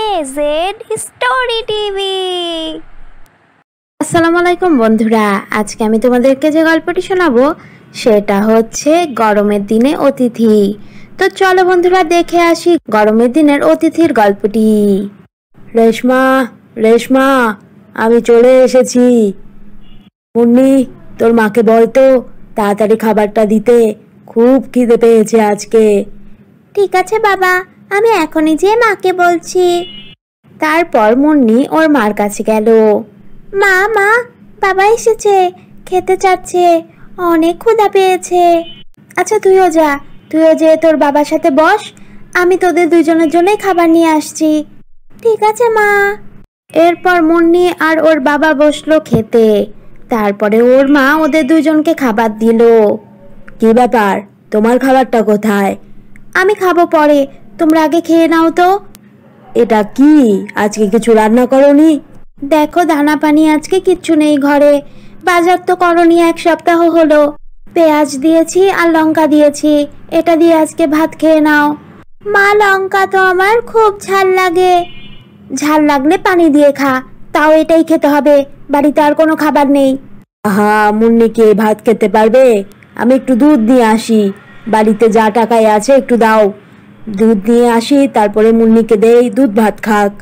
AZ story TV. আসসালামু আলাইকুম বন্ধুরা, আজকে আমি তোমাদেরকে যে গল্পটি শোনাবো সেটা হচ্ছে গরমের দিনে অতিথি। তো চলো বন্ধুরা দেখে আসি গরমের দিনের অতিথির গল্পটি। রেশমা, রেশমা, আমি চলে এসেছি। মুন্নি, তোর মাকে বল তো তাড়াতাড়ি খাবারটা দিতে, খুব খিদে পেয়েছে আজকে। ঠিক আছে বাবা, আমি এখনই যেয়ে মাকে বলছি। তারপর মুন্নি ওর মার কাছে গেল। মা মা, বাবা এসেছে, খেতে চাচ্ছে, অনেক ক্ষুধা পেয়েছে। আচ্ছা তুইও যে তোর বাবার সাথে বস, আমি তোদের দুজনের জন্যই খাবার নিয়ে আসছি। ঠিক আছে মা। এরপর মুন্নি আর ওর বাবা বসলো খেতে। তারপরে ওর মা ওদের দুজনকে খাবার দিল। কি ব্যাপার, তোমার খাবারটা কোথায়? আমি খাবো পরে, তোমরা আগে খেয়ে নাও তো। এটা কি, আজকে কিছু রান্না করনি? দেখো দানা পানি আজকে কিচ্ছু নেই ঘরে, বাজার তো করনি, এক সপ্তাহ হলো। পেঁয়াজ দিয়েছি আর লঙ্কা দিয়েছি, এটা দিয়ে আজকে ভাত খেয়ে নাও। মা, লঙ্কা তো আমার খুব ঝাল লাগে। ঝাল লাগলে পানি দিয়ে খা, তাও এটাই খেতে হবে, বাড়িতে আর কোনো খাবার নেই। আহা, মুন্নি কে ভাত খেতে পারবে? আমি একটু দুধ দিয়ে আসি, বাড়িতে যা টাকায় আছে একটু দাও। দুধ নিয়ে আসি, তারপরে মুন্নিকে দেই, দুধ ভাত খাক।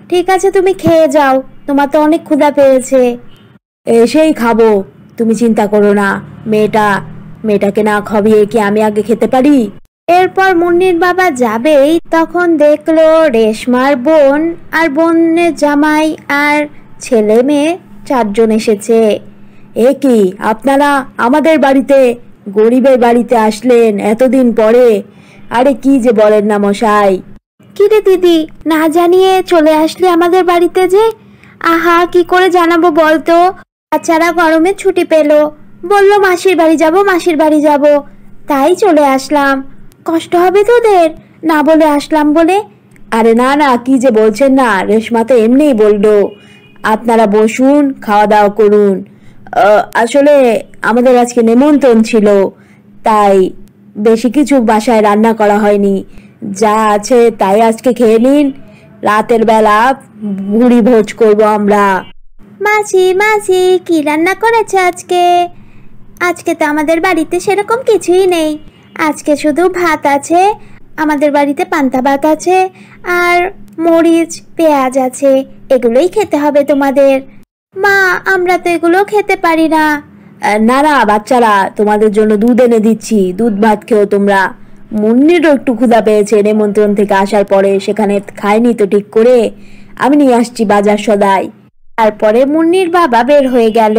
ঠিক আছে, তুমি খেয়ে যাও, তোমার তো অনেক ক্ষুধা পেয়েছে। এসেই খাবো, তুমি চিন্তা করো না। মেয়েটাকে না খাবিয়ে কি আমি আগে খেতে পারি? এরপর মুন্নির বাবা যাবেই তখন দেখলো রেশমার বোন আর বোনের জামাই আর ছেলে মেয়ে 4 জন এসেছে। এ কি, আপনারা আমাদের বাড়িতে, গরিবের বাড়িতে আসলেন এতদিন পরে? আরে কি যে বলেন না মশাই। কি রে দিদি, না জানিয়ে চলে আসলি আমাদের বাড়িতে যে? আহা, কি করে জানাবো বলতো, বাচ্চারা গরমে ছুটি পেলো, বললো মাসির বাড়ি যাব, তাই চলে আসলাম। কষ্ট হবে তোদের, না বলে আসলাম বলে? আরে না না, কি যে বলছেন না, রেশমা তো এমনিই বললো। আপনারা বসুন, খাওয়া দাওয়া করুন। আসলে আমাদের আজকে নেমন্তন্ন ছিল, তাই বেশি কিছু বাসায় রান্না করা হয়নি, যা আছে তাই আজকে খেয়ে নিন। রাতের বেলা ভুড়ি ভোজ করবো আমরা। মাসি, কি রান্না করেছে আজকে? আজকে তো আমাদের বাড়িতে সেরকম কিছুই নেই, আজকে শুধু ভাত আছে, আমাদের বাড়িতে পান্তা ভাত আছে আর মরিচ পেঁয়াজ আছে, এগুলোই খেতে হবে তোমাদের। মা, আমরা তো এগুলো খেতে পারি না। না না বাচ্চারা, তোমাদের জন্য দুধ এনে দিচ্ছি, দুধ ভাত খেও তোমরা। মুন্নিরও একটু ক্ষুধা পেয়েছে নেমন্ত্রণ থেকে আসার পরে, সেখানে খায়নি তো ঠিক করে, আমি নিয়ে আসছি বাজার সদাই। তারপরে মুন্নির বাবা বের হয়ে গেল,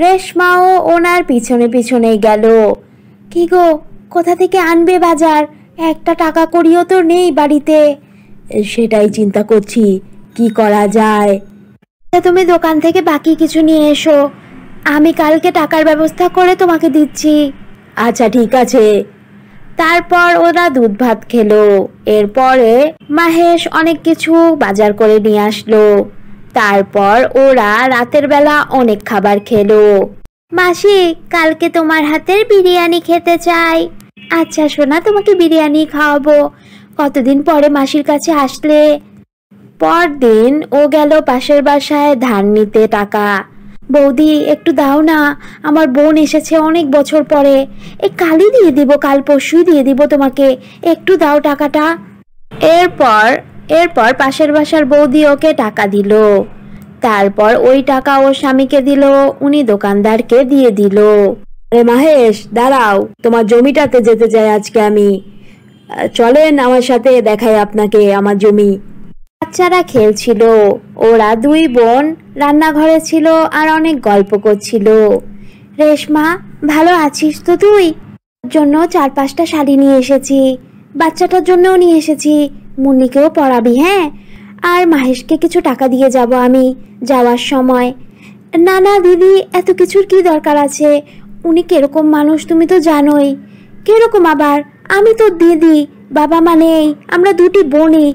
রেশমাও ওনার পিছনে পিছনেই গেল। কি গো, কোথা থেকে আনবে বাজার? একটা টাকা কড়িও তো নেই বাড়িতে। সেটাই চিন্তা করছি, কি করা যায়। তুমি দোকান থেকে বাকি কিছু নিয়ে এসো, আমি কালকে টাকার ব্যবস্থা করে তোমাকে দিচ্ছি। আচ্ছা ঠিক আছে। তারপর ওরা দুধ ভাত খেলো। এরপরে মাহেশ অনেক কিছু বাজার করে নিয়ে আসলো। তারপর ওরা রাতের বেলা অনেক খাবার খেলো। মাসি, কালকে তোমার হাতের বিরিয়ানি খেতে চাই। আচ্ছা সোনা, তোমাকে বিরিয়ানি খাওয়াবো, কতদিন পরে মাসির কাছে আসলে। পরদিন ও গেল পাশের বাসায় ধান নিতে টাকা। বৌদি একটু দাও না, আমার বোন এসেছে অনেক বছর পরে, কালই দিয়ে দিব, কাল পরশুই দিয়ে দিব তোমাকে, একটু দাও টাকাটা। এরপর পাশের বাসার বৌদি ওকে টাকা দিল। তারপর ওই টাকা ওর স্বামীকে দিল, উনি দোকানদারকে দিয়ে দিল। আরে মাহেশ দাঁড়াও, তোমার জমিটাতে যেতে চাই আজকে আমি, চলেন আমার সাথে, দেখাই আপনাকে আমার জমি। বাচ্চারা খেলছিল, ওরা 2 বোন রান্নাঘরে ছিল আর অনেক গল্প করছিল। রেশমা, ভালো আছিস তো তুই? জন্য 4-5টা শাড়ি নিয়ে এসেছি, বাচ্চাটার জন্যও নিয়ে এসেছি, মুন্নিকেও পড়াবি হ্যাঁ, আর মাহেশকে কিছু টাকা দিয়ে যাব আমি যাওয়ার সময়। না না দিদি, এত কিছুর কি দরকার আছে, উনি কিরকম মানুষ তুমি তো জানোই। কিরকম আবার? আমি তো দিদি, বাবা মা নেই, আমরা 2টি বোনই,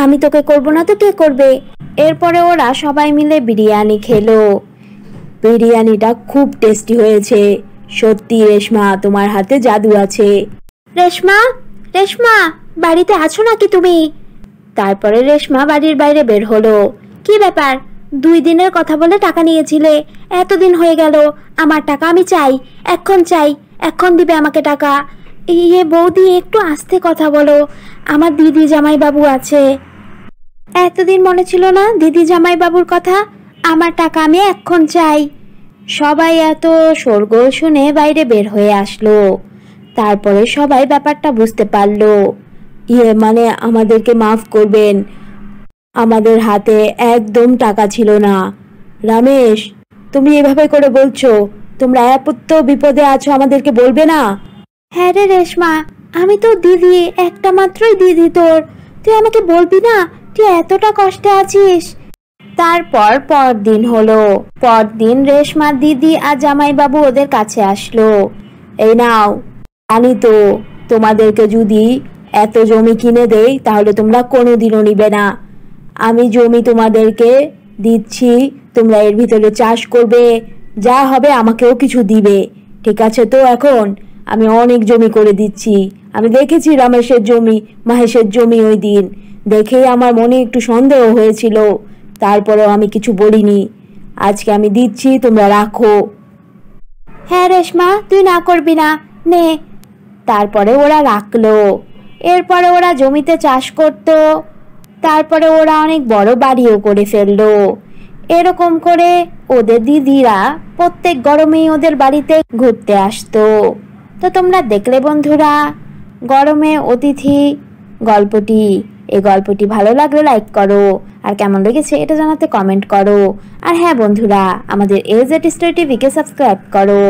আমি তোকে করব না তো কে করবে? এরপরে ওরা সবাই মিলে বিরিয়ানি খেলো। বিরিয়ানিটা খুব টেস্টি হয়েছে, সত্যি রেশমা তোমার হাতে জাদু আছে। রেশমা, বাড়িতে আছো নাকি তুমি? তারপরে রেশমা বাড়ির বাইরে বের হলো। কি ব্যাপার, 2 দিনের কথা বলে টাকা নিয়েছিলে, এতদিন হয়ে গেল, আমার টাকা আমি চাই, এখন দিবে আমাকে টাকা। ইয়ে বৌদি, একটু আস্তে কথা বলো, আমার দিদি জামাই বাবু আছে। এতদিন মনে ছিল না দিদি জামাই বাবুর কথা? আমার টাকা আমি এখন চাই। সবাই এত শোরগোল শুনে বাইরে বের হয়ে আসলো। তারপরে সবাই ব্যাপারটা বুঝতে পারলো। মানে আমাদেরকে মাফ করবেন, আমাদের হাতে একদম টাকা ছিল না। রমেশ, তুমি এভাবে করে বলছো? তোমরা এত বিপদে আছো, আমাদেরকে বলবে না? হ্যাঁ রে রেশমা, আমি তো দিদি, একটা মাত্রই দিদি তোর, তুই আমাকে বলবি না তুই এতটা কষ্টে আছিস? তারপর পরদিন হলো। পরদিন রেশমার দিদি আর জামাইবাবু ওদের কাছে আসলো। এই নাও, জানি তো তোমাদেরকে যদি এত জমি কিনে দেই তাহলে তোমরা কোনোদিনও নিবে না। আমি জমি তোমাদেরকে দিচ্ছি, তোমরা এর ভিতরে চাষ করবে, যা হবে আমাকেও কিছু দিবে, ঠিক আছে তো? এখন আমি অনেক জমি করে দিচ্ছি। আমি দেখেছি রমেশের জমি, মহেশের জমি, ওই দিন দেখেই আমার মনে একটু সন্দেহ হয়েছিল, তারপরেও আমি কিছু বলিনি। আজকে আমি দিচ্ছি, তোমরা রাখো। হ্যাঁ রেশমা, তুই না করবি না, নে। তারপরে ওরা রাখলো। এরপরে ওরা জমিতে চাষ করত। তারপরে ওরা অনেক বড় বাড়িও করে ফেললো। এরকম করে ওদের দিদিরা প্রত্যেক গরমেই ওদের বাড়িতে ঘুরতে আসতো। তো তোমরা দেখলে বন্ধুরা, গরমে অতিথি গল্পটি। এই গল্পটি ভালো লাগলে লাইক করো, আর কেমন লেগেছে এটা জানাতে কমেন্ট করো। আর হ্যাঁ বন্ধুরা, আমাদের AZ স্টোরি টিভিকে সাবস্ক্রাইব করো।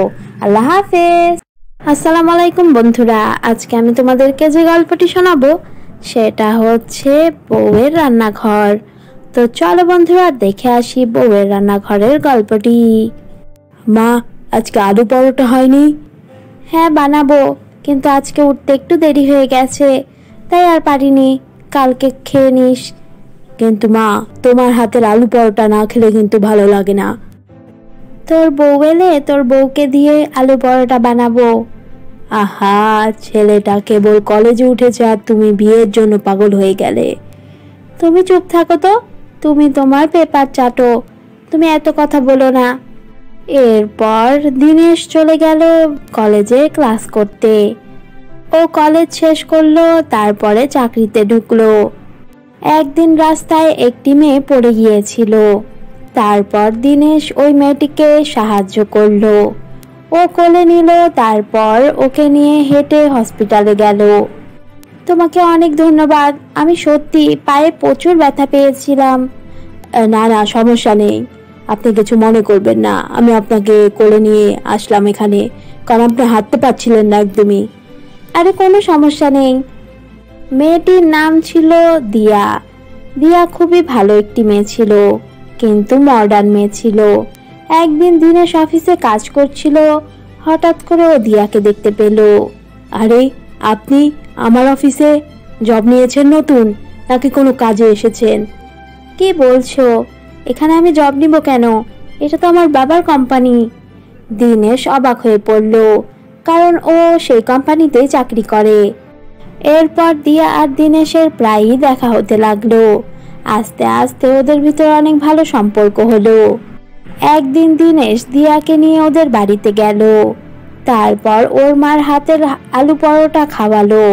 আল্লাহ হাফেজ। আসসালামু আলাইকুম বন্ধুরা, আজকে আমি তোমাদেরকে যে গল্পটি শোনাবো সেটা হচ্ছে বউয়ের রান্নাঘর। তো চলো বন্ধুরা, দেখে আসি বউয়ের রান্নাঘরের গল্পটি। মা, আজকে আলু পরোটা হয়নি? হ্যাঁ বানাবো, কিন্তু আজকে উঠতে একটু দেরি হয়ে গেছে, তাই আর পারিনি, কালকে খেয়ে নিস। কিন্তু মা, তোমার হাতের আলু পরোটা না খেলে কিন্তু ভালো লাগে না। তোর বউ এলে তোর বউকে দিয়ে আলু পরোটা বানাবো। আহা, ছেলেটা কেবল কলেজে উঠেছে আর তুমি বিয়ের জন্য পাগল হয়ে গেলে। তুমি চুপ থাকো তো, তুমি তোমার পেপার চাটো, তুমি এত কথা বলো না। এরপর দিনেশ চলে গেল কলেজে ক্লাস করতে। ও কলেজ শেষ করলো, তারপরে চাকরিতে ঢুকলো। একদিন রাস্তায় একটি মেয়ে পড়ে গিয়েছিল। তারপর দিনেশ ওই মেয়েটিকে সাহায্য করলো, ও কোলে নিল, তারপর ওকে নিয়ে হেঁটে হসপিটালে গেল। তোমাকে অনেক ধন্যবাদ, আমি সত্যি পায়ে প্রচুর ব্যথা পেয়েছিলাম। না না, সমস্যা নেই, আপনি কিছু মনে করবেন না, আমি আপনাকে কোলে নিয়ে আসলাম এখানে, কারণ আপনি হাঁটতে পারছিলেন না একদমই। আরে কোনো সমস্যা নেই। মেয়েটির নাম ছিল দিয়া। দিয়া খুবই ভালো একটি মেয়ে ছিল, কিন্তু মডার্ন মেয়ে ছিল। একদিন দিনেশ অফিসে কাজ করছিল, হঠাৎ করে ও দিয়াকে দেখতে পেল। আরে, আপনি আমার অফিসে জব নিয়েছেন নতুন, নাকি কোনো কাজে এসেছেন? কি বলছো? এখানে আমি জব নিব কেন? এটা তো আমার বাবার কোম্পানি। দিনেশ অবাক হয়ে পড়ল, কারণ ও সেই কোম্পানিতেই চাকরি করে। এরপর দিয়া আর দিনেশের প্রায়ই দেখা হতে লাগলো। আস্তে আস্তে ওদের ভিতরে অনেক ভালো সম্পর্ক হলো। একদিন দিনেশ দিয়াকে নিয়ে ওদের বাড়িতে গেল। তারপর ওর মার হাতের আলু পরোটা খাওয়ালো।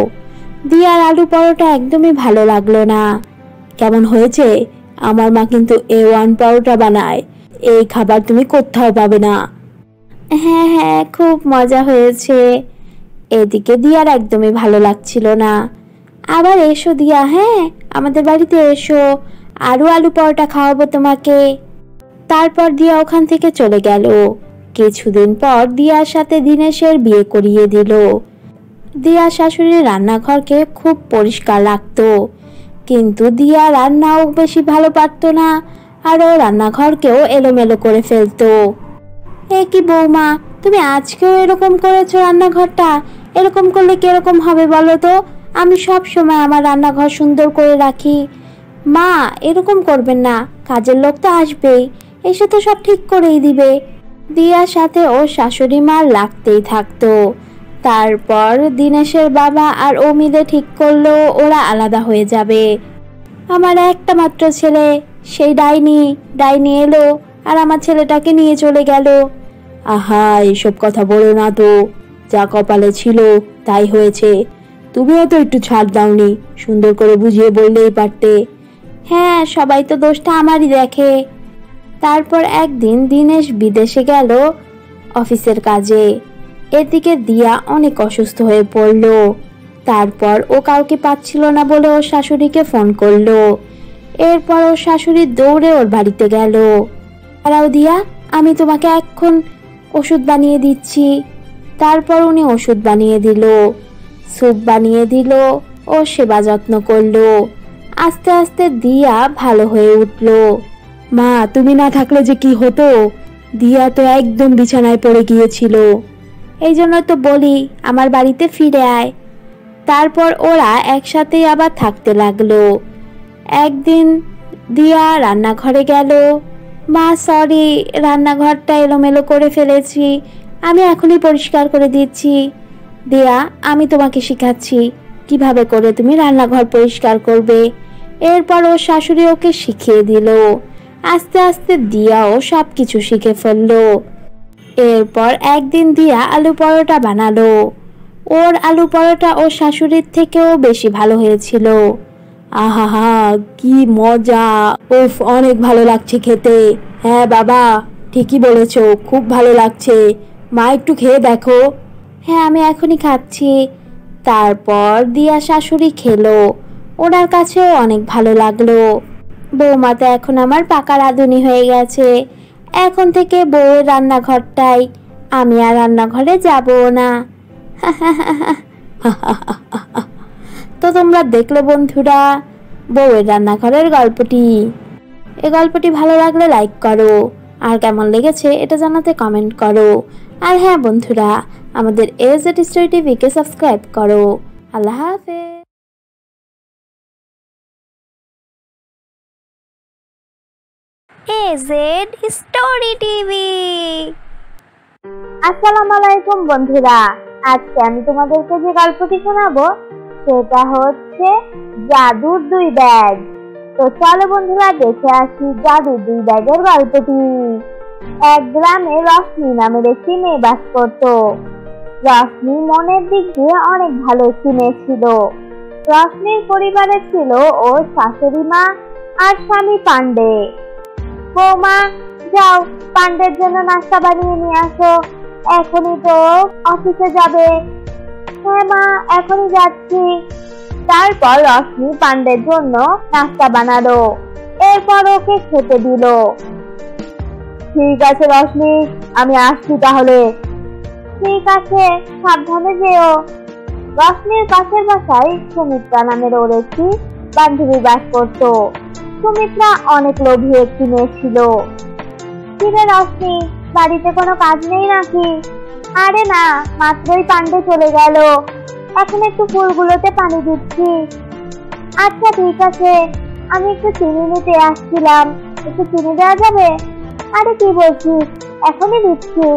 দিয়ার আলু পরোটা একদমই ভালো লাগলো না। কেমন হয়েছে? আমার মা কিন্তু A1 পরোটা বানায়, এই খাবার তুমি কোথাও পাবে না। হ্যাঁ হ্যাঁ, খুব মজা হয়েছে। এদিকে দিয়ার একদমই ভালো লাগছিল না। আবার এসো দিয়া, হ্যাঁ আমাদের বাড়িতে এসো, আরো আলু পরোটা খাওয়াবো তোমাকে। তারপর দিয়া ওখান থেকে চলে গেল। কিছুদিন পর দিয়ার সাথে দিনেশের বিয়ে করিয়ে দিল। দিয়া শাশুড়ির রান্নাঘরকে খুব পরিষ্কার রাখতো, কিন্তু দিয়া রান্নাও বেশি ভালো পারতো না, আর ও রান্নাঘরকেও এলোমেলো করে ফেলতো। এ কি বৌমা, তুমি আজকেও এরকম করেছো রান্নাঘরটা? এরকম করলে কিরকম হবে বলো তো? আমি সব সময় আমার রান্নাঘর সুন্দর করে রাখি। মা, এরকম করবেন না, কাজের লোক তো আসবেই, এসে তো সব ঠিক করেই দিবে। দিয়ার সাথে ওর শাশুড়ি মার লাগতেই থাকতো। তারপর দিনেশের বাবা আর ও মিলে ঠিক করলো ওরা আলাদা হয়ে যাবে। আমার একটা মাত্র ছেলে, সেই ডাইনি এলো আর আমার ছেলেটাকে নিয়ে চলে গেল। আহা, এসব কথা বলো না তো, যা কপালে ছিল তাই হয়েছে। তুমিও তো একটু ছাড় দাওনি, সুন্দর করে বুঝিয়ে বললেই পারতে। হ্যাঁ, সবাই তো দোষটা আমারই দেখে। তারপর একদিন দিনেশ বিদেশে গেল অফিসের কাজে। এদিকে দিয়া অনেক অসুস্থ হয়ে পড়ল। তারপর ও কাউকে পাচ্ছিল না বলে ওর শাশুড়িকে ফোন করলো। এরপর ওর শাশুড়ি দৌড়ে ওর বাড়িতে গেল। দাঁড়াও দিয়া, আমি তোমাকে এখন ওষুধ বানিয়ে দিচ্ছি। তারপর উনি ওষুধ বানিয়ে দিল, স্যুপ বানিয়ে দিল ও সেবা যত্ন করলো। আস্তে আস্তে দিয়া ভালো হয়ে উঠল। মা, তুমি না থাকলে যে কি হতো, দিয়া তো একদম বিছানায় পড়ে গিয়েছিল। এই জন্য তো বলি আমার বাড়িতে ফিরে আয়। তারপর ওরা একসাথেই আবার থাকতে লাগলো। একদিন দিয়া রান্নাঘরে গেল। মা সরি, রান্নাঘরটা এলোমেলো করে ফেলেছি, আমি এখনই পরিষ্কার করে দিচ্ছি। দিয়া, আমি তোমাকে শেখাচ্ছি কিভাবে করে তুমি রান্নাঘর পরিষ্কার করবে। এরপর ওর শাশুড়ি ওকে শিখিয়ে দিল। আস্তে আস্তে দিয়াও সব কিছু শিখে ফেললো। এরপর একদিন দিয়া আলু পরোটা বানালো। ওর আলু পরোটা ওর শাশুড়ির থেকেও বেশি ভালো হয়েছিল। আহা, কি মজা! উফ, অনেক ভালো লাগছে খেতে। হ্যাঁ বাবা, ঠিকই বলেছো, খুব ভালো লাগছে। মা, একটু খেয়ে দেখো। হ্যাঁ, আমি এখনই খাচ্ছি। তারপর দিয়া শাশুড়ি খেলো, ওনার কাছেও অনেক ভালো লাগলো। বৌমা তো এখন আমার পাকা রাঁধুনি হয়ে গেছে। এখন থেকে বউয়ের রান্নাঘরটাই, আমি আর রান্নাঘরে যাবো না। তো তোমরা দেখলে বন্ধুরা বউয়ের রান্নাঘরের গল্পটি। এই গল্পটি ভালো লাগলে লাইক করো, আর কেমন লেগেছে এটা জানাতে কমেন্ট করো। আর হ্যাঁ বন্ধুরা, আমাদের এজেড স্টোরি টিভিকে সাবস্ক্রাইব করো। আল্লাহ হাফেজ। AZ story TV. আসসালামু আলাইকুম বন্ধুরা, আজকে আমি তোমাদেরকে যে গল্পটি শোনাবো সেটা হচ্ছে জাদুর দুই ব্যাগ। তো চলো বন্ধুরা দেখে আসি জাদুর দুই ব্যাগের গল্পটি। এক গ্রামে রশ্মি নামের একটি মেয়ে বাস করত। রশ্মি মনের দিক দিয়ে অনেক ভালো একটি মেয়ে ছিল। রশ্মির পরিবারে ছিল ওর শাশুড়ি মা আর স্বামী পান্ডে। বৌমা, যাও পান্ডের জন্য নাস্তা বানিয়ে নিয়ে আসো, এখনই তো অফিসে যাবে। হ্যাঁ মা, এখনই যাচ্ছি। তারপর রশ্মি পান্ডের জন্য নাস্তা বানালো, এরপর ওকে খেতে দিল। ঠিক আছে রশ্মি, আমি আসছি তাহলে। ঠিক আছে, সাবধানে যেও। রশ্মির পাশের বাসায় সুমিত্রা নামের ওর একটি বান্ধবী বাস করত। সুমিত্রা অনেক লোভী একটি মেয়ে ছিল। কিরে রশ্মি, বাড়িতে কোনো কাজ নেই নাকি? আরে না, মাত্রই পান্ডে চলে গেল, এখন একটু ফুলগুলোতে পানি দিচ্ছি। আচ্ছা ঠিক আছে, আমি একটু চিনি নিতে আসছিলাম, একটু চিনি দেওয়া যাবে? আরে কি বলছিস, এখনই দিচ্ছি।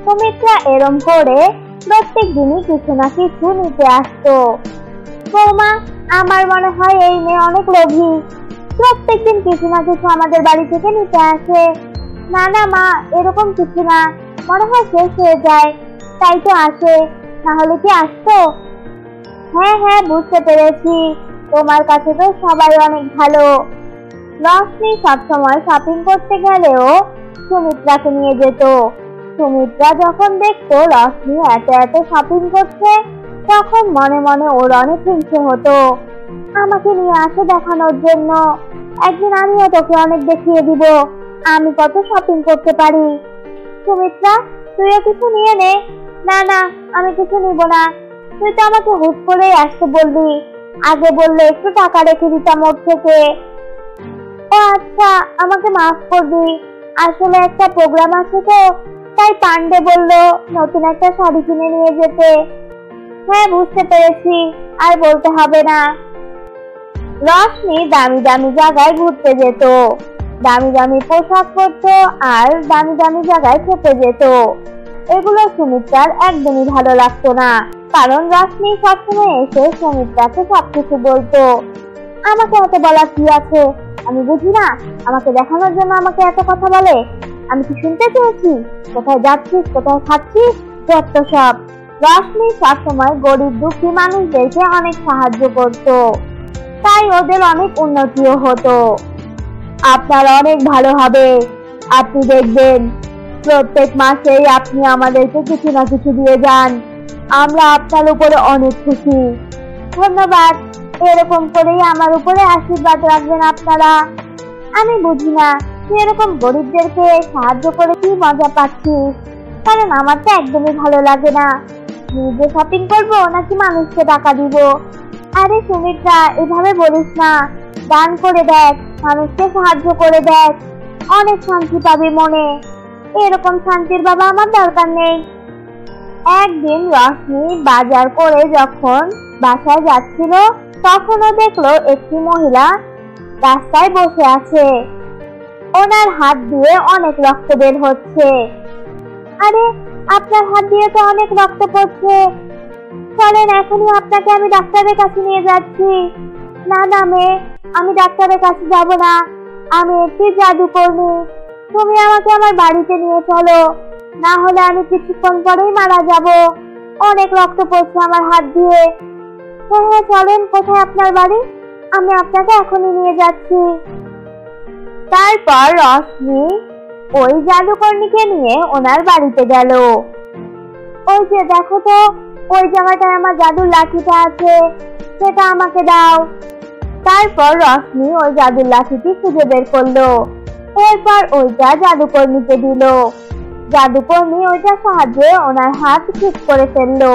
সুমিত্রা এরম করে প্রত্যেক দিনই কিছু না কিছু নিতে আসতো। বৌমা, আমার মনে হয় এই মেয়ে অনেক লোভী, প্রত্যেকদিন কিছু না কিছু আমাদের বাড়ি থেকে নিতে আসে। না না মা, এরকম কিছু না, মনে হয় শেষ হয়ে যায় তাই তো আসে, না হলে কি আসতো? হ্যাঁ হ্যাঁ, বুঝতে পেরেছি, তোমার কাছে তো সবাই অনেক ভালো। রশ্মি সবসময় শপিং করতে গেলেও সুমিত্রাকে নিয়ে যেত। সুমিত্রা যখন দেখতো রশ্মি এত এত শপিং করছে, তখন মনে মনে ওর অনেক হিংসে হতো। আমাকে নিয়ে আসে দেখানোর জন্য, একদিন আমিও তোকে অনেক দেখিয়ে দিব আমি কত শপিং করতে পারি। সুমিত্রা, তুইও কিছু নিয়ে নে। না না, আমি কিছু নিব না, তুই তো আমাকে হুট করেই আসতে বললি, আগে বললে একটু টাকা রেখে দিতাম ওর থেকে। ও আচ্ছা, আমাকে মাফ করবি, আসলে একটা প্রোগ্রাম আছে তো, তাই পান্ডে বলল নতুন একটা শাড়ি কিনে নিয়ে যেতে। হ্যাঁ বুঝতে পেরেছি, আর বলতে হবে না। রশ্মি দামি দামি জায়গায় ঘুরতে যেত, দামি দামি পোশাক পরতো আর দামি দামি জায়গায় খেতে যেত। এগুলো সুমিত্রার একদমই ভালো লাগতো না, কারণ রশ্মি সবসময় এসে সুমিত্রাকে সবকিছু বলতো। আমাকে এত বলার কি আছে? আমি বুঝি না আমাকে দেখানোর জন্য আমাকে এত কথা বলে? আমি কি শুনতে চেয়েছি কোথায় যাচ্ছিস, কোথায় খাচ্ছিস? যত সব। রশ্মি সবসময় গরিব দুঃখী মানুষদেরকে অনেক সাহায্য করত, তাই ওদের অনেক উন্নতিও হতো। আপনার অনেক ভালো হবে, আপনি দেখবেন প্রত্যেক মাসেই আপনি আমাদেরকে কিছু না কিছু দিয়ে যান, আমরা আপনার উপরে অনেক খুশি। ধন্যবাদ, এরকম করেই আমার উপরে আশীর্বাদ রাখবেন আপনারা। আমি বুঝি না তুই এরকম গরিবদেরকে সাহায্য করে কি মজা পাচ্ছিস, কারণ আমার তো একদমই ভালো লাগে না। নিজে শপিং করবো নাকি মানুষকে টাকা দিব? আরে সুমিত্রা, এভাবে বলিস না, দান করে দেখ, মানুষকে সাহায্য করে দেখ, অনেক শান্তি পাবি মনে। এরকম শান্তির বাবা আমার দরকার নেই। একদিন রশ্মি বাজার করে যখন বাসায় যাচ্ছিল, তখনও দেখলো একটি মহিলা রাস্তায় বসে আছে, ওনার হাত দিয়ে অনেক রক্ত বের হচ্ছে। আরে, আপনার হাত দিয়ে তো অনেক রক্ত পড়ছে, চলেন এখনই আপনাকে আমি ডাক্তারের কাছে নিয়ে যাচ্ছি। না না মেয়ে, আমি ডাক্তারের কাছে যাব না, আমি একটি জাদুকর্মী, তুমি আমাকে আমার বাড়িতে নিয়ে চলো, না হলে আমি কিছুক্ষণ পরেই মারা যাব, অনেক রক্ত পড়ছে আমার হাত দিয়ে। হ্যাঁ হ্যাঁ চলেন, কোথায় আপনার বাড়ি? আমি আপনাকে এখনই নিয়ে যাচ্ছি। তারপর রশ্মি ওই জাদুকর্মীকে নিয়ে ওনার বাড়িতে গেল। ওই যে দেখো তো, ওই জায়গাটায় আমার জাদুর লাঠিটা আছে, সেটা আমাকে দাও। তারপর রশ্মি ওই জাদুর লাঠিটি খুঁজে বের করলো, এরপর ওইটা জাদুকর্মীকে দিল। জাদুকর্মী ওইটার সাহায্যে ওনার হাত ঠিক করে ফেললো।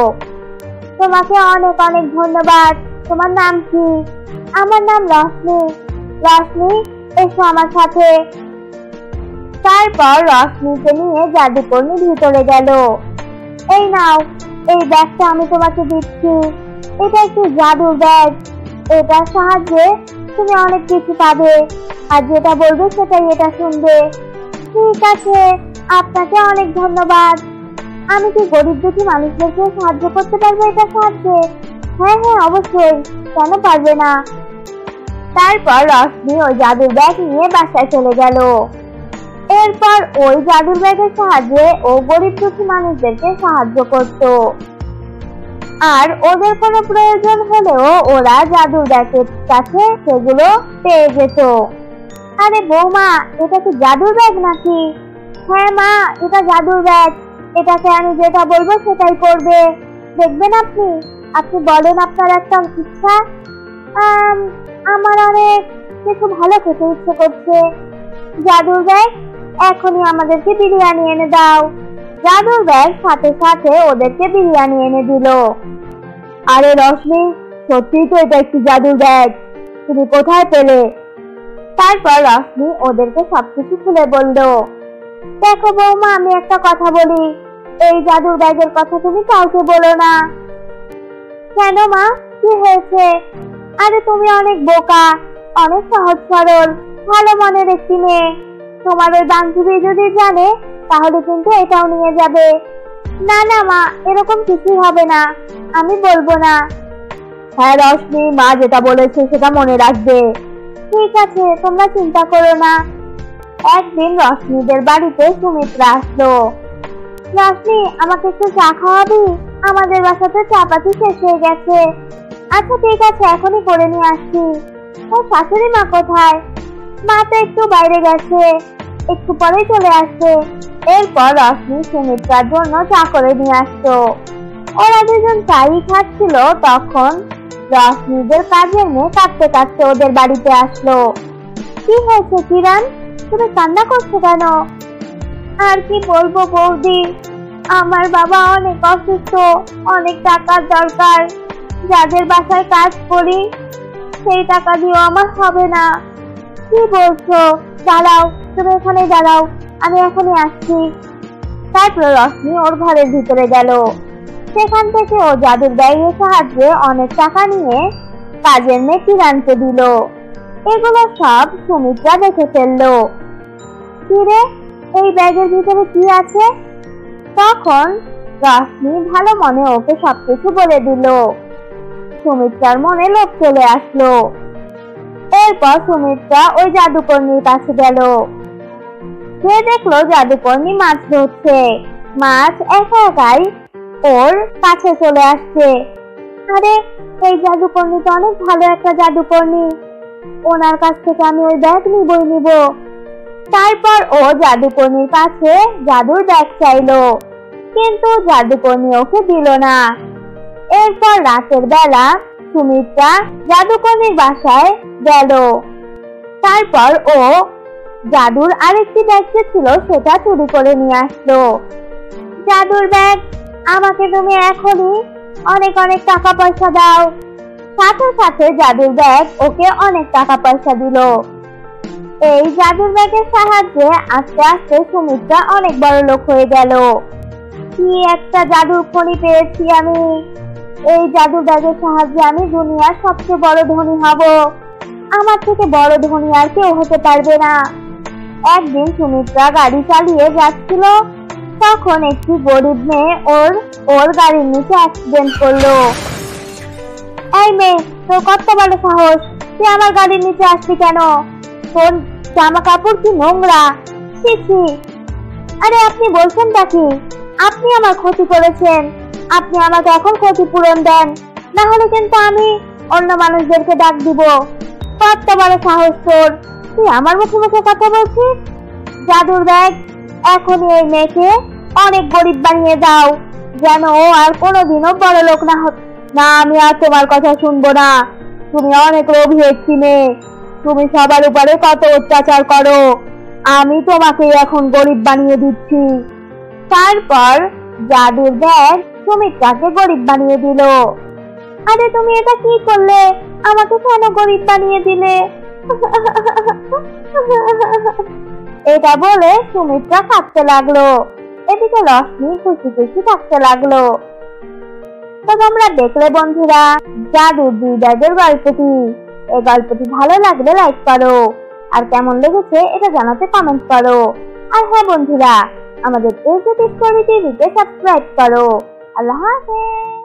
তোমাকে অনেক অনেক ধন্যবাদ। তোমার নাম কি? আমার নাম রশ্মি। রশ্মি, এসো আমার সাথে। তারপর রশ্মিকে নিয়ে জাদুকর্মী ভিতরে গেল। এই নাও, এই ব্যাগটা আমি তোমাকে দিচ্ছি, এটা একটি জাদুর ব্যাগ, এটার সাহায্যে তুমি অনেক কিছু পাবে, আর যেটা বলবে সেটাই এটা শুনবে। ঠিক আছে, আপনাকে অনেক ধন্যবাদ। আমি কি গরিব দুঃখী মানুষদেরকে সাহায্য করতে পারবো এটার সাহায্যে? হ্যাঁ হ্যাঁ অবশ্যই, কেন পারবে না। তারপর রশ্মি ওই জাদুর ব্যাগ নিয়ে বাসায় চলে গেল। এরপর ওই জাদুর ব্যাগের সাহায্যে ও গরিব দুঃখী মানুষদেরকে সাহায্য করত, আর ওদের কোনো প্রয়োজন হলেও ওরা জাদুর ব্যাগের কাছে সেগুলো পেয়ে যেত। আরে বৌমা, এটা কি জাদুর ব্যাগ নাকি? হ্যাঁ মা, এটা জাদুর ব্যাগ, এটাকে আমি যেটা বলবো সেটাই করবে। দেখবেন আপনি, আপনি বলেন আপনার একটা ইচ্ছা। আমার অনেক কিছু ভালো খেতে ইচ্ছে করছে। জাদুর ব্যাগ, এখনই আমাদেরকে বিরিয়ানি এনে দাও। জাদুর ব্যাগ সাথে সাথে ওদেরকে বিরিয়ানি এনে দিল। আরে রশ্মি, সত্যিই তো এটা একটি জাদুর ব্যাগ, তুমি কোথায় পেলে? তারপর রশ্মি ওদেরকে সবকিছু খুলে বলল। দেখো বৌমা, আমি একটা কথা বলি, এই জাদুর ব্যাগের কথা তুমি কাউকে বলো না। কেন মা, কি হয়েছে? আরে তুমি অনেক বোকা, অনেক সহজ সরল, ভালো মনের একটি মেয়ে, তোমার ওই বান্ধবী যদি জানে তাহলে কিন্তু এটাও নিয়ে যাবে। না না মা, এরকম কিছুই হবে না, আমি বলবো না। হ্যাঁ রশ্মি, মা যেটা বলেছে সেটা মনে রাখবে। ঠিক আছে, তোমরা চিন্তা করো না। একদিন রশ্মিদের বাড়িতে সুমিত্রা আসলো। রশ্মি, আমাকে একটু চা খাওয়াবি? আমাদের বাসাতে চা পাতি শেষ হয়ে গেছে। আচ্ছা ঠিক আছে, এখনই করে নিয়ে আসছি। ওর শাশুড়ি মা কোথায়? মা তো একটু বাইরে গেছে, একটু পরেই চলে আসবে। এরপর রশ্মি সুমিত্রার জন্য চা করে নিয়ে আসতো। ওরা দুজন চাই খাচ্ছিল, তখন রশ্মিদের কাজের মেয়ে কাঁদতে কাঁদতে ওদের বাড়িতে আসলো। কি হয়েছে কিরণ, তুমি কান্না করছো কেন? আর কি বলবো বৌদি, আমার বাবা অনেক অসুস্থ, অনেক টাকার দরকার, যাদের বাসায় কাজ করি সেই টাকা দিয়েও আমার হবে না। কি বলছো? দাঁড়াও, তুমি এখানে দাঁড়াও, আমি এখনই আসছি। তারপর রশ্মি ওর ঘরের ভিতরে গেল। সেখান থেকে ও জাদুর ব্যাগের সাহায্যে অনেক টাকা নিয়ে কাজের মেয়ে কিরণকে দিল। এগুলো সব সুমিত্রা দেখে ফেললো। কিরে, এই ব্যাগের ভিতরে কি আছে? তখন রশ্মি ভালো মনে ওকে সবকিছু বলে দিল। সুমিত্রার মনে লোভ চলে আসলো। এরপর সুমিত্রা ওই জাদুকর্ণীর কাছে গেল। সে দেখলো জাদুকর্ণী মাছ ধরছে। মাছ একা একাই ওর কাছে চলে আসছে। আরে, এই জাদুকর্ণী তো অনেক ভালো একটা জাদুকর্ণী, ওনার কাছ থেকে আমি ওই ব্যাগ নিব। তারপর ও জাদুকর্ণীর কাছে জাদুর ব্যাগ চাইলো, কিন্তু জাদুকর্ণী ওকে দিল না। এরপর রাতের বেলা সুমিত্রা জাদুকর্ণীর বাসায় গেল। তারপর ও জাদুর আরেকটি ব্যাগ যে ছিল সেটা চুরি করে নিয়ে আসলো। জাদুর ব্যাগ, আমাকে তুমি এখনই অনেক অনেক টাকা পয়সা দাও। সাথে সাথে জাদুর ব্যাগ ওকে অনেক টাকা পয়সা দিল। এই জাদুর ব্যাগের সাহায্যে আস্তে আস্তে সুমিত্রা অনেক বড় লোক হয়ে গেল। কি একটা জাদুর খনি পেয়েছি আমি! এই জাদুর ব্যাগের সাহায্যে আমি দুনিয়ার সবচেয়ে বড় ধনী হব। আমার থেকে বড় ধনী আর কেউ হতে পারবে না। একদিন সুমিত্রা গাড়ি চালিয়ে যাচ্ছিল, তখন একটি গরিব মেয়ে ওর গাড়ির নিচে অ্যাক্সিডেন্ট করলো। এই মেয়ে, তোর কত বড় সাহস! তুই আমার গাড়ির নিচে আসলি কেন? তোর জামা কাপড় কি নোংরা! ছি ছি! আরে, আপনি বলছেনটা কি? আপনি আমার ক্ষতি করেছেন, আপনি আমাকে এখন ক্ষতিপূরণ দেন, না হলে কিন্তু আমি অন্য মানুষদেরকে ডাক দিব। কত বড় সাহস তোর! তুই আমার মুখে মুখে কথা বলছিস? জাদুর ব্যাগ, এখনই এই মেয়েকে অনেক গরিব বানিয়ে দাও, যেন ও আর কোনোদিনও বড় লোক না হয়। না, আমি আর তোমার কথা শুনবো না। তুমি অনেক লোভী একটি মেয়ে, তুমি সবার উপরে কত অত্যাচার করো। আমি তোমাকে এখন গরিব বানিয়ে দিচ্ছি। তারপর জাদুর ব্যাগ সুমিত্রাকে গরিব বানিয়ে দিল। আরে, তুমি এটা কি করলে? আমাকে কেন গরিব বানিয়ে দিলে? এটা বলে সুমিত্রা কাঁদতে লাগলো। এদিকে রশ্মি খুশি খুশি থাকতে লাগলো। তো তোমরা দেখলে বন্ধুরা, জাদুর দুই ব্যাগের গল্পটি। এই গল্পটি ভালো লাগলে লাইক করো, আর কেমন লেগেছে এটা জানাতে কমেন্ট করো। আর হ্যাঁ বন্ধুরা, আমাদের AJT স্টোরি টিভিকে সাবস্ক্রাইব করো। আল্লাহ হাফেজ।